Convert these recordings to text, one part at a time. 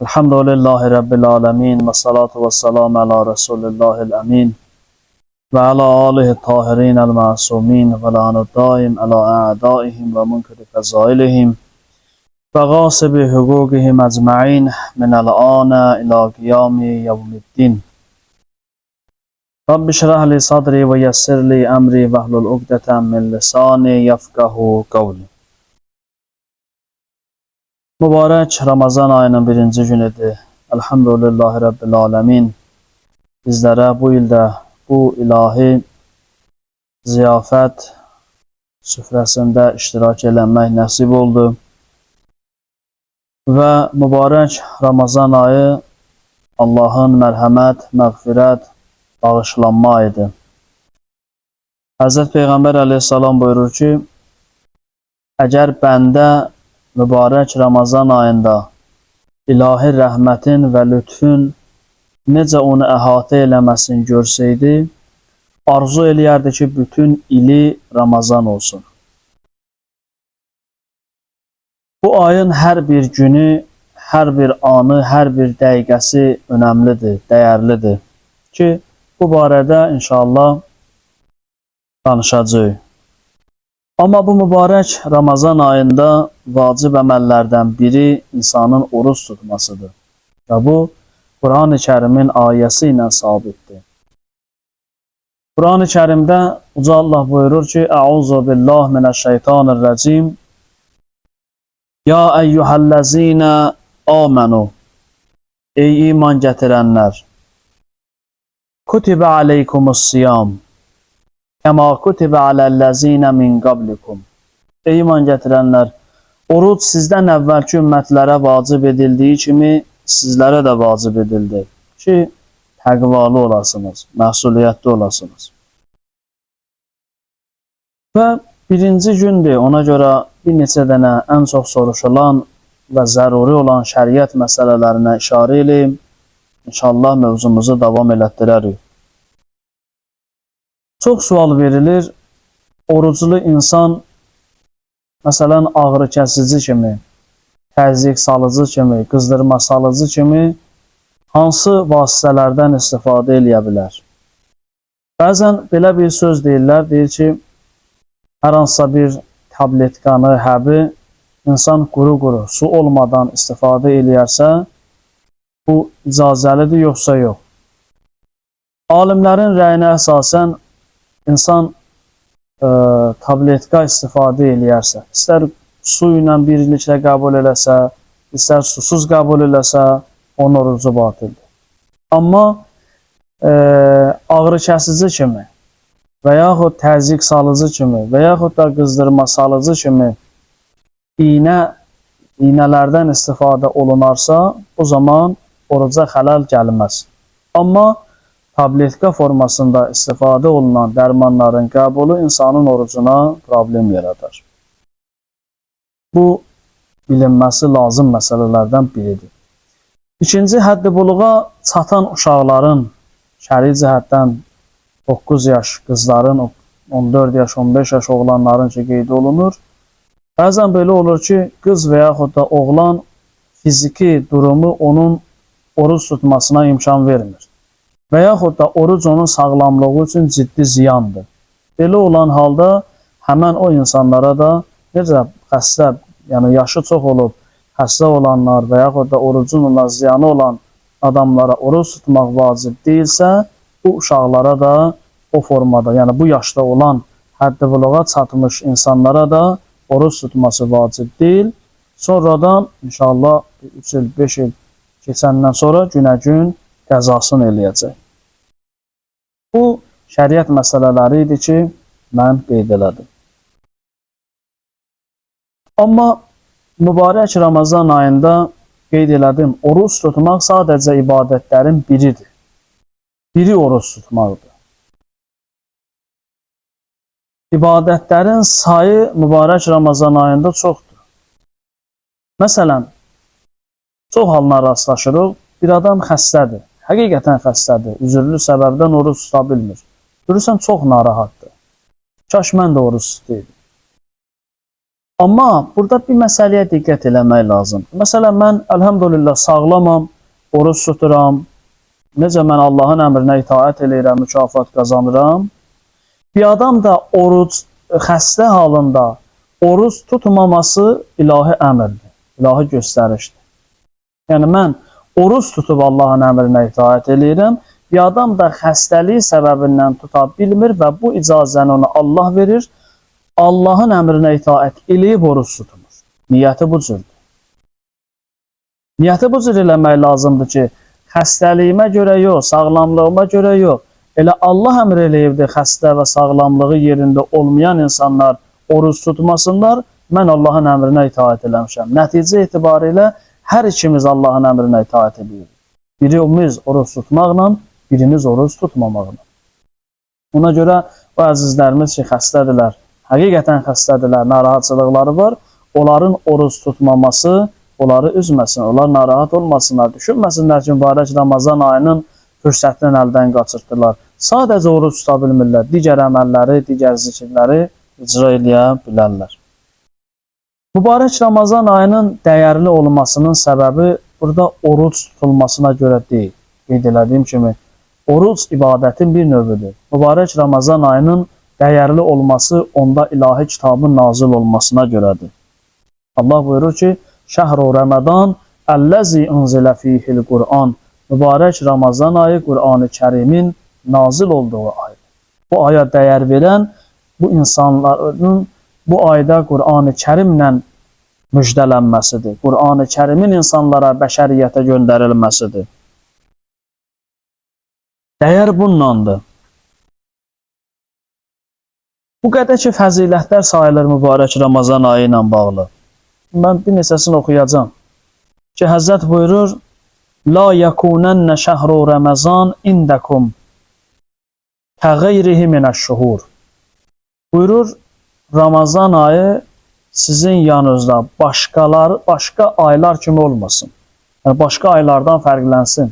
Elhamdülillahi Rabbil alemin ve salatu ve selamu ala Resulillahil emin ve ala alihi tahirin el masumin ve la'anu daim ala a'daihim ve munkeri fezailihim ve gasibi hukukihim ecma'in minel ana ila qiyami yevmiddin. Rabbi şrah li sadri ve yessir li emri ve hlul uqdeten min lisani yefkahu kavli. Mübarək Ramazan ayının birinci günüdür. Elhamdülillahi Rabbil alemin. Bizlərə bu ildə bu ilahi ziyafət süfrəsində iştirak eləmək nəsib oldu. Və mübarək Ramazan ayı Allahın mərhəmət, məğfirət, bağışlanma ayıdır. Həzrət Peyğəmbər əleyhissalam buyurur ki, əgər bəndə mübarək Ramazan ayında ilahi rəhmətin və lütfün necə onu əhatə eləməsini görsəydi, arzu eləyərdi ki, bütün ili Ramazan olsun. Bu ayın hər bir günü, hər bir anı, hər bir dəqiqəsi önəmlidir, dəyərlidir ki, bu barədə inşallah danışacağıq. Amma bu mübarək Ramazan ayında vacib əməllərdən biri insanın oruç tutmasıdır. Və bu, Quran-ı Kərimin ayəsi ilə sabitdir. Quran-ı Kərimdə Uca Allah buyurur ki, Əuzu billah minəşşeytanirracim Ya eyyuhəl-ləzinə amenu Ey iman gətirənlər Kutibə aleykumus-siyam Kəma kutibə aləl-ləzinə min qablikum Ey iman gətirənlər, oruç sizdən əvvəlki ümmətlərə vacib edildiyi kimi sizlərə də vacib edildi ki, təqvalı olasınız, məsuliyyətli olasınız. Və birinci gündür, ona görə bir neçə dənə ən çox soruşulan və zəruri olan şəriət məsələlərinə işarə edeyim. İnşallah mövzumuzu davam elətdirərik. Çox sual verilir, oruclu insan, məsələn, ağrı kəsici kimi, təzyiq salıcı kimi, qızdırma salıcı kimi hansı vasitələrdən istifadə eləyə bilər? Bəzən belə bir söz deyirlər, deyir ki, hər hansısa bir tabletkanı, həbi insan quru-quru, su olmadan istifadə eləyərsə, bu icazəlidir, yoxsa yox. Alimlərin rəyinə əsasən, insan tabletka istifadə eləyərsə, istər su ilə birlikdə qəbul eləsə, istər susuz qəbul eləsə, onun orucu batildir. Amma ağrı kəsici kimi və yaxud təzyiq salıcı kimi və yaxud da qızdırma salıcı kimi iynələrdən istifadə olunarsa, o zaman oruca xələl gəlməz. Amma tabletka formasında istifadə olunan dərmanların qəbulu insanın orucuna problem yaradar. Bu, bilinməsi lazım məsələlərdən biridir. İkinci, həddi buluğa çatan uşaqların, şəri cəhətdən 9 yaş qızların, 14 yaş, 15 yaş oğlanların ki, qeyd olunur. Bəzən belə olur ki, qız və yaxud da oğlan fiziki durumu onun oruç tutmasına imkan vermir. Və yaxud da oruc onun sağlamlığı üçün ciddi ziyandır. Belə olan halda həmən o insanlara da necə xəstə, yəni yaşı çox olub, xəstə olanlar və yaxud da orucun ona ziyanı olan adamlara oruc tutmaq vacib deyilsə, bu uşaqlara da o formada, yəni bu yaşda olan həddi buluğa çatmış insanlara da oruc tutması vacib deyil. Sonradan inşallah 3 il, 5 il keçəndən sonra günə-gün qəzasını eləyəcək. Bu, şəriət məsələləri idi ki, mən qeyd elədim. Amma mübarək Ramazan ayında qeyd elədim, oruç tutmaq sadəcə ibadətlərin biridir. Biri oruç tutmaqdır. İbadətlərin sayı mübarək Ramazan ayında çoxdur. Məsələn, çox halına rastlaşırıq, bir adam xəstədir. Həqiqətən xəstədir, üzürlü səbəbdən oruç tuta bilmir. Görürsən, çox narahatdır. Kaş mən də oruç tutaydım. Amma burada bir məsələyə diqqət eləmək lazım. Məsələn, mən əlhamdülillah sağlamam, oruç tuturam, necə mən Allahın əmrinə itaət eləyirəm, mükafat qazanıram. Bir adam da oruc, xəstə halında oruc tutmaması ilahi əmrdir, ilahi göstərişdir. Yəni, mən oruc tutub Allahın əmrinə itaət eləyirəm, bir adam da xəstəlik səbəbindən tuta bilmir və bu icazəni ona Allah verir, Allahın əmrinə itaət eləyib oruç tutulur. Niyyəti bu cürdür. Niyyəti bu cür eləmək lazımdır ki, xəstəliyimə görə yox, sağlamlığıma görə yox, elə Allah əmr eləyibdir xəstə və sağlamlığı yerində olmayan insanlar oruç tutmasınlar, mən Allahın əmrinə itaət eləmişəm. Nəticə etibarilə hər ikimiz Allahın əmrinə itaət edirik. Birimiz oruç tutmaqla, birimiz oruç tutmamaqla. Ona görə bu əzizlərimiz ki, xəstədirlər, həqiqətən xəstədirlər, narahatçılıqları var. Onların oruç tutmaması onları üzməsin, onlar narahat olmasınlar, düşünməsinlər ki, mübarək Ramazan ayının fürsətini əldən qaçırtdılar. Sadəcə oruç tuta bilmirlər, digər əməlləri, digər zikirləri icra eləyə bilərlər. Mübarək Ramazan ayının dəyərli olmasının səbəbi burada oruç tutulmasına görə deyil. Qeyd elədiyim kimi, oruç ibadətin bir növüdür. Mübarək Ramazan ayının dəyərli olması onda ilahi kitabın nazil olmasına görədir. Allah buyurur ki, Şəhru Rəmədan əlləzi unzilə fihil Qur'an. Mübarək Ramazan ayı Qur'an-ı Kərimin nazil olduğu aydır. Bu aya dəyər verən bu insanların bu ayda Qur'an-ı Kərimlə müjdələnməsidir. Qur'an-ı Kərimin insanlara, bəşəriyyətə göndərilməsidir. Dəyər bundandır. Bu qədər ki, fəzilətlər sayılır mübarək Ramazan ayı ilə bağlı. Mən bir neçəsini oxuyacağım. Ki, Həzrət buyurur, La yəkunənnə şəhru Ramazan indəkum kəğeyrihi minəş-şuhur. Buyurur, Ramazan ayı sizin yanınızda başqa aylar kimi olmasın. Yəni, başqa aylardan fərqlənsin.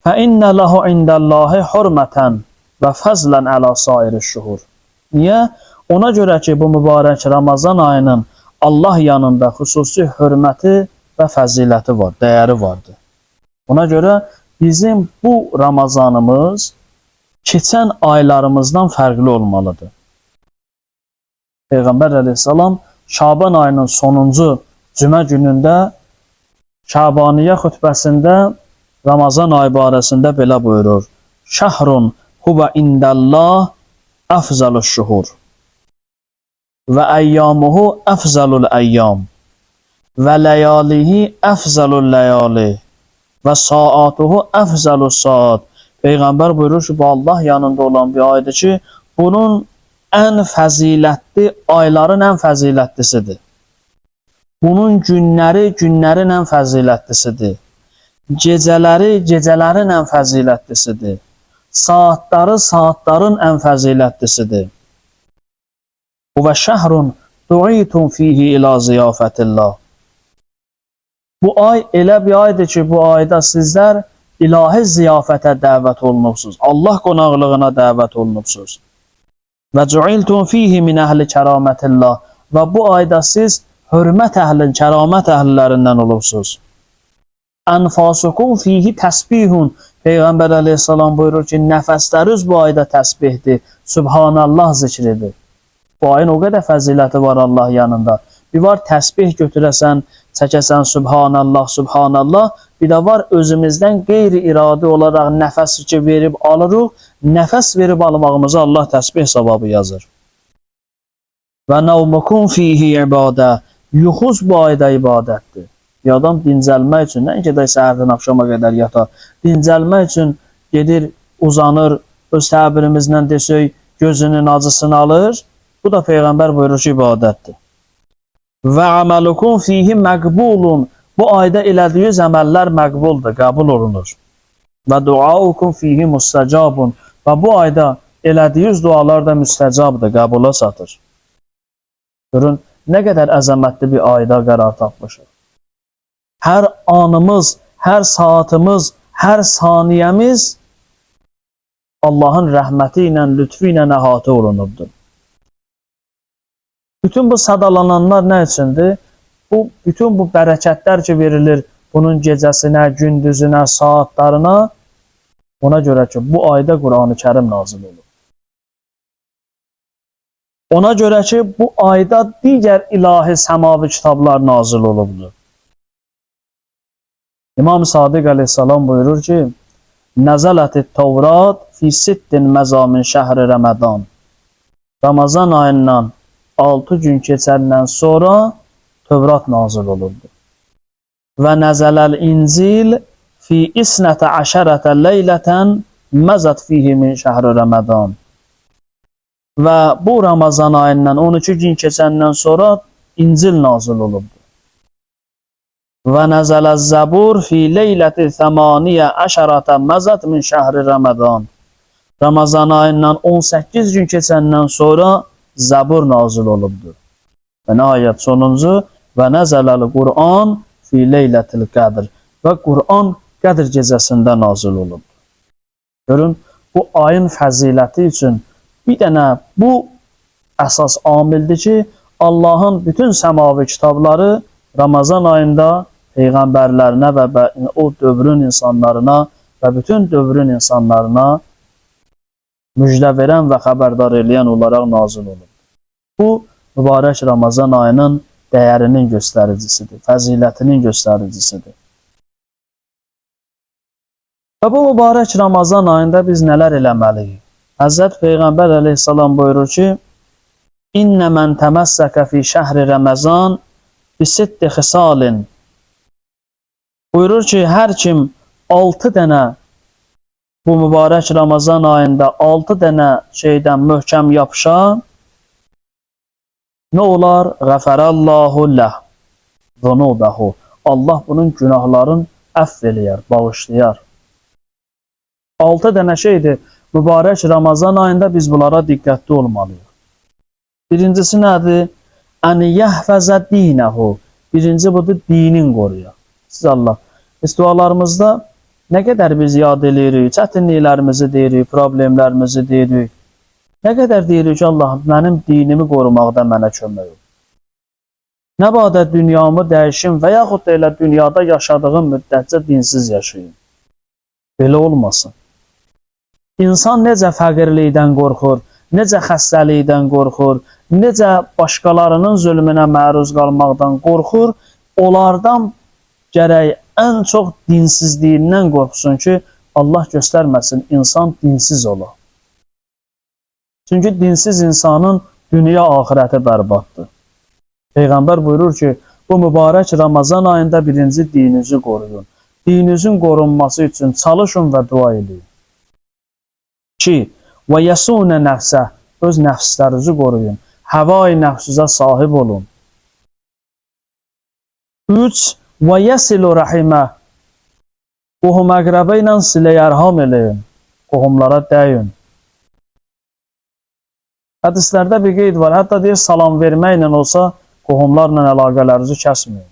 Fəinnə ləhu indəllahi hurmətən və fəzlən ələ sairi-şuhur. Niyə? Ona görə ki, bu mübarək Ramazan ayının Allah yanında xüsusi hörməti və fəziləti var, dəyəri vardır. Ona görə bizim bu Ramazanımız keçən aylarımızdan fərqli olmalıdır. Peyğəmbər əleyhissalam Şaban ayının sonuncu cümə günündə Şabaniyyə xütbəsində Ramazan ayı barəsində belə buyurur. Şəhrun huvə indəllah əfzəlüş-şuhur və əyyamuhu əfzəlül əyyam və ləyalihi əfzəlül ləyali və saatuhu əfzəlül saat. Peyğəmbər buyurur ki, bu Allah yanında olan bir aydır ki, bunun ən fəzilətli, ayların ən fəzilətlisidir. Bunun günləri, günlərin ən fəzilətlisidir. Gecələri, gecələrin ən fəzilətlisidir. Saatları, saatların ən fəzilətlisidir. Və şəhrun du'itun fihi ila ziyafətillah. Bu ay elə bir aydır ki, bu ayda sizlər ilahi ziyafətə dəvət olunubsuz. Allah qonaqlığına dəvət olunubsuz. Və cu'iltum fihi min əhli kəramətillah. Və bu ayda siz hörmət əhlin, kəramət əhlilərindən olubsuz. Ənfasukum fihi təsbihun. Peyğəmbər əleyhissalam buyurur ki, nəfəsləriniz bu ayda təsbihdir, Subhanallah zikridir. Bu ayın o qədər fəziləti var Allah yanında. Bir var təsbih götürəsən, çəkəsən Subhanallah, Subhanallah. Bir də var özümüzdən qeyri-iradi olaraq nəfəs verib alırıq. Nəfəs verib almağımızı Allah təsbih savabı yazır. Və nəvmukum fihi ibadə. Yuxuz bu ayda ibadətdir. Bir adam dincəlmək üçün, nə gedək səhərdən axşama qədər yatar, dincəlmək üçün gedir, uzanır, öz təbirimizlə desək, gözünün acısını alır. Bu da Peyğəmbər buyurur ki, ibadətdir. Və əməlukum fihi məqbulun. Bu ayda elədiyiniz əməllər məqbuldur, qəbul olunur. Və duaukum fihi müstəcabun. Və bu ayda elədiyiniz dualar da müstəcabdır, qəbula çatır. Görün, nə qədər əzəmətli bir ayda qərar tapmışıq. Hər anımız, hər saatimiz, hər saniyəmiz Allahın rəhməti ilə, lütfü ilə əhatə olunubdur. Bütün bu sadalananlar nə üçündür? Bütün bu bərəkətlər ki verilir bunun gecəsinə, gündüzünə, saatlarına, ona görə ki bu ayda Qur'an-ı Kərim nazil olur. Ona görə ki bu ayda digər ilahi səmavi kitablar nazil olubdur. İmam Sadiq aleyhissalam buyurur ki, Nəzələtit Tevrat fi sittin məzamin şəhri Rəmədan. Ramazan ayından 6 gün keçəndən sonra Tövrat nazil olurdu. Və nəzələl İncil fi isnətə əşərətə leylətən məzət fihi min şəhri Rəmədan. Və bu Ramazan ayından 12 gün keçəndən sonra İncil nazil olurdu. Və nəzələl Zəbur fi leyləti thəmaniyyə əşərətə məzət min şəhri Rəmədan. Ramazan ayından 18 gün keçəndən sonra Zəbur nazil olubdur. Və nəhayət sonuncu və nəzələl Qur'an fi leylətil qədr. Və Qur'an Qədr gecəsində nazil olubdur. Görün, bu ayın fəziləti üçün bir dənə bu əsas amildir ki, Allahın bütün səmavi kitabları Ramazan ayında peyğəmbərlərinə və o dövrün insanlarına və bütün dövrün insanlarına müjdə verən və xəbərdar eləyən olaraq nazil olur. Bu, mübarək Ramazan ayının dəyərinin göstəricisidir, fəzilətinin göstəricisidir. Və bu mübarək Ramazan ayında biz nələr eləməliyik? Həzrət Peyğəmbər əleyhissalam buyurur ki, İnnə mən təməssəkə fi şəhri Ramazan bi sitti xisalin. Buyurur ki, hər kim 6 dənə bu mübarək Ramazan ayında 6 dənə şeydən möhkəm yapışa, nə olar? Qəfərəllahu ləh zunubəhu. Allah bunun günahlarını əfv eləyər, bağışlayar. 6 dənə şeydir. Mübarək Ramazan ayında biz bunlara diqqətli olmalıyıq. Birincisi nədir? Ən yəhfəzə dinəhu. Birinci budur, dinin qoruyaq. Siz Allah, biz dualarımızda nə qədər biz yad eləyirik, çətinliklərimizi deyirik, problemlərimizi deyirik. Nə qədər deyirik ki, Allah, mənim dinimi qorumaqda mənə kömək ol. Nə badə dünyamı dəyişim və yaxud da elə dünyada yaşadığım müddətcə dinsiz yaşayın. Belə olmasın. İnsan necə fəqirlikdən qorxur, necə xəstəlikdən qorxur, necə başqalarının zülmünə məruz qalmaqdan qorxur, onlardan gərək ən çox dinsizliyindən qorxsun ki, Allah göstərməsin, insan dinsiz ola. Çünki dinsiz insanın dünya ahirəti bərbaddır. Peyğəmbər buyurur ki, bu mübarək Ramazan ayında birinci dininizi qoruyun. Dininizin qorunması üçün çalışın və dua edin. 2. Və yəsunə nəfsə, öz nəfslərinizi qoruyun. Həvai nəfsizə sahib olun. 3. Və yəsilu rəhimə, qohum əqrəbə ilə silə-yərham eləyin, qohumlara dəyin. Hədislərdə bir qeyd var, hətta deyir, salam verməklə olsa, qohumlarla əlaqələrinizi kəsməyin.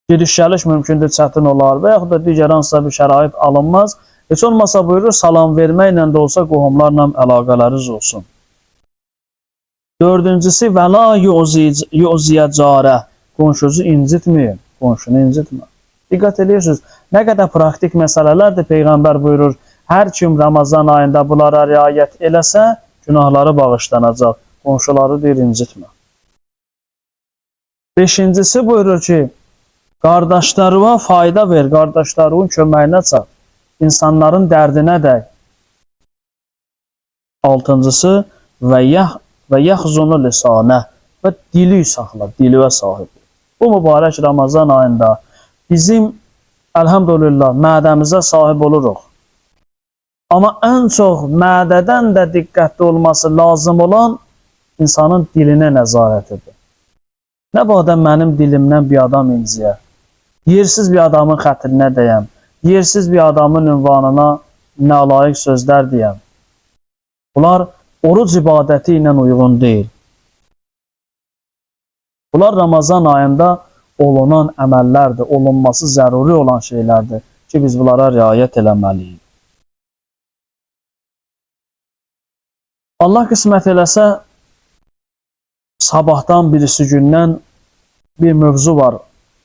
Giriş-gəliş mümkündür, çətin olar və yaxud da digər hansısa bir şərait alınmaz. Heç olmasa buyurur, salam verməklə də olsa qohumlarla əlaqələriniz olsun. 4-cüsü, və la yu'ziyə carə, qonşunuzu incitməyin, qonşunu incitmə. Diqqət edirsiniz, nə qədər praktik məsələlərdir Peyğəmbər buyurur, hər kim Ramazan ayında bunlara riayət eləsə, günahları bağışlanacaq, qonşuları deyir, incitmə. 5-cisi buyurur ki, qardaşlarına fayda ver, qardaşlarının köməyinə çat. İnsanların dərdinə dəy. 6-cısı və yəxzunu lisanə və dili saxla, diливə sahib. Bu mübarək Ramazan ayında bizim əlhamdülillah mədəmizə sahib oluruq. Amma ən çox mədədən də diqqətli olması lazım olan insanın dilinə nəzarətidir. Nə badə mənim dilimdən bir adam inciyə, yersiz bir adamın xətrinə dəyəm, yersiz bir adamın ünvanına nalayiq sözlər deyəm. Bunlar oruc ibadəti ilə uyğun deyil. Bunlar Ramazan ayında olunan əməllərdir, olunması zəruri olan şeylərdir ki, biz bunlara riayət eləməliyik. Allah qismət eləsə, sabahdan birisi gündən bir mövzu var.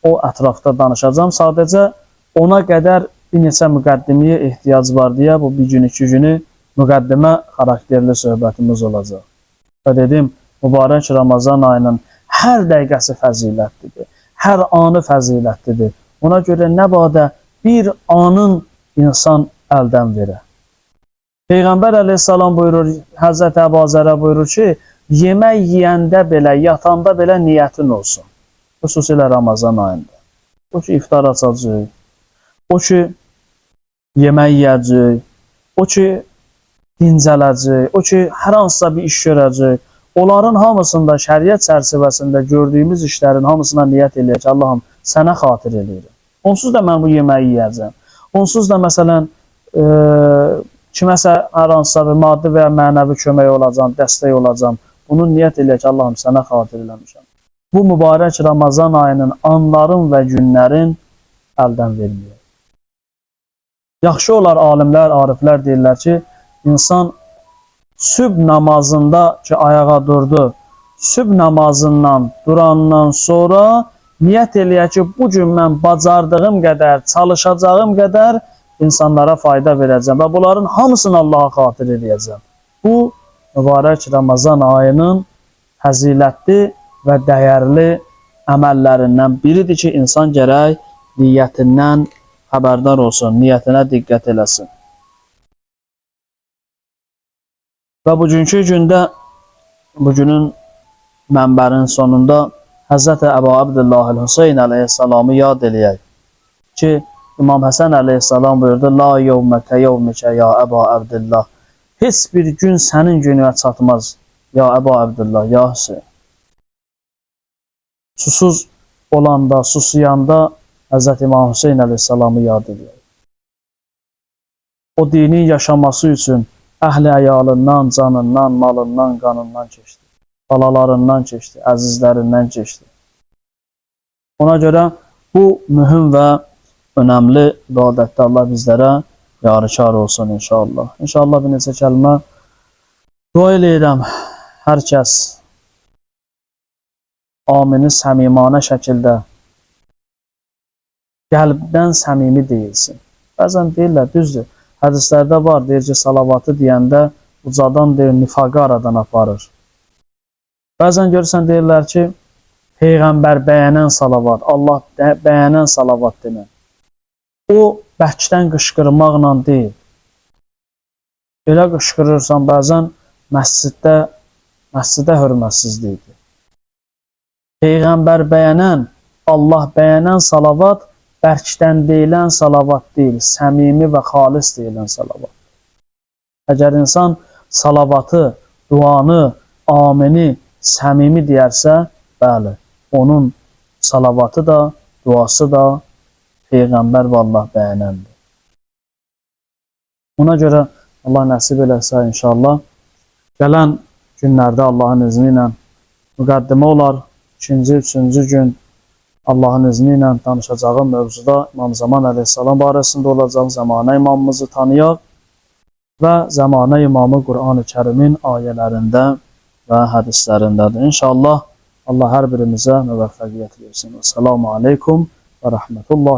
O ətrafda danışacağım. Sadəcə ona qədər bir neçə müqəddiməyə ehtiyac var deyə bu bir gün, iki günü müqəddimə xarakterli söhbətimiz olacaq. Və dedim, mübarək Ramazan ayının hər dəqiqəsi fəzilətlidir. Hər anı fəzilətlidir. Ona görə nə badə bir anın insan əldən verə. Peyğəmbər əleyhissalam buyurur, Həzrət Əbu Zərə buyurur ki, yemək yeyəndə belə, yatanda belə niyyətin olsun. Xüsusilə Ramazan ayında. O ki, iftar açacaq, o ki, yemək yiyəcək, o ki, dincələcək, o ki, hər hansısa bir iş görəcək. Onların hamısında, şəriət çərçivəsində gördüyümüz işlərin hamısına niyyət eləyək. Allahım, sənə xatir eləyirəm. Onsuz da mən bu yeməyi yiyəcəm. Onsuz da, məsələn, kiməsə hər hansısa bir maddi və ya mənəvi kömək olacam, dəstək olacam. Bunu niyyət eləyək, Allahım, sənə xatir eləmişəm. Bu mübarək Ramazan ayının anların və günlərin əldən verməyək. Yaxşı olar, alimlər, ariflər deyirlər ki, insan sübh namazında ki, ayağa durdu, sübh namazından durandan sonra niyyət eləyək ki, bu gün mən bacardığım qədər, çalışacağım qədər insanlara fayda verəcəm və bunların hamısını Allaha xatir edəcəm. Bu, mübarək Ramazan ayının həzilətli və dəyərli əməllərindən biridir ki, insan gərək niyyətindən xəbərdar olsun, niyyətinə diqqət eləsin. Və bugünkü gündə, bugünün mənbərin sonunda Həzrət Əbu Abdullah Hüseyn əleyhissalamı yad eləyək ki, İmam Həsən əleyhissalam buyurdu, La yevməkə yevmikə ya Əbu Abdullah. Heç bir gün sənin günüyə çatmaz, ya Əbu Abdullah, ya Hüseyn. Susuz olanda, susuyanda Hz. İmam Hüseyn əleyhissalamı yad edir. O dinin yaşaması üçün əhli əyalından, canından, malından, qanından keçdi. Balalarından keçdi, əzizlərindən keçdi. Ona görə bu mühüm və önəmli ibadətdə Allah bizlərə yarıkar olsun inşallah. İnşallah bir neçə kəlmə dua eləyirəm. Hər kəs amini səmimanə şəkildə qəlbdən səmimi deyilsin. Bəzən deyirlər, düzdür. Hədislərdə var, deyir ki, salavatı deyəndə ucadan deyir, nifaqı aradan aparır. Bəzən görürsən, deyirlər ki, Peyğəmbər bəyənən salavat, Allah bəyənən salavat demə. O, bəkdən qışqırmaqla deyil. Belə qışqırırsan, bəzən məscidə hörmətsizlikdir. Peyğəmbər bəyənən, Allah bəyənən salavat bərkdən deyilən salavat deyil, səmimi və xalis deyilən salavat. Əgər insan salavatı, duanı, amini, səmimi deyərsə, bəli, onun salavatı da, duası da Peyğəmbər və Allah bəyənəndir. Ona görə Allah nəsib eləsə inşallah, gələn günlərdə Allahın izni ilə müqəddimə olar, ikinci, üçüncü gün Allahın izni ilə danışacağım mövzuda İmam Zaman əleyhissalam barəsində olacaq, Zəmanə imamımızı tanıyaq və Zəmanə imamı Qur'an-ı Kərimin ayələrində və hədislərindədir. İnşallah Allah hər birimizə müvəffəqiyyət versin. Esselamu aleykum və rəhmətullah.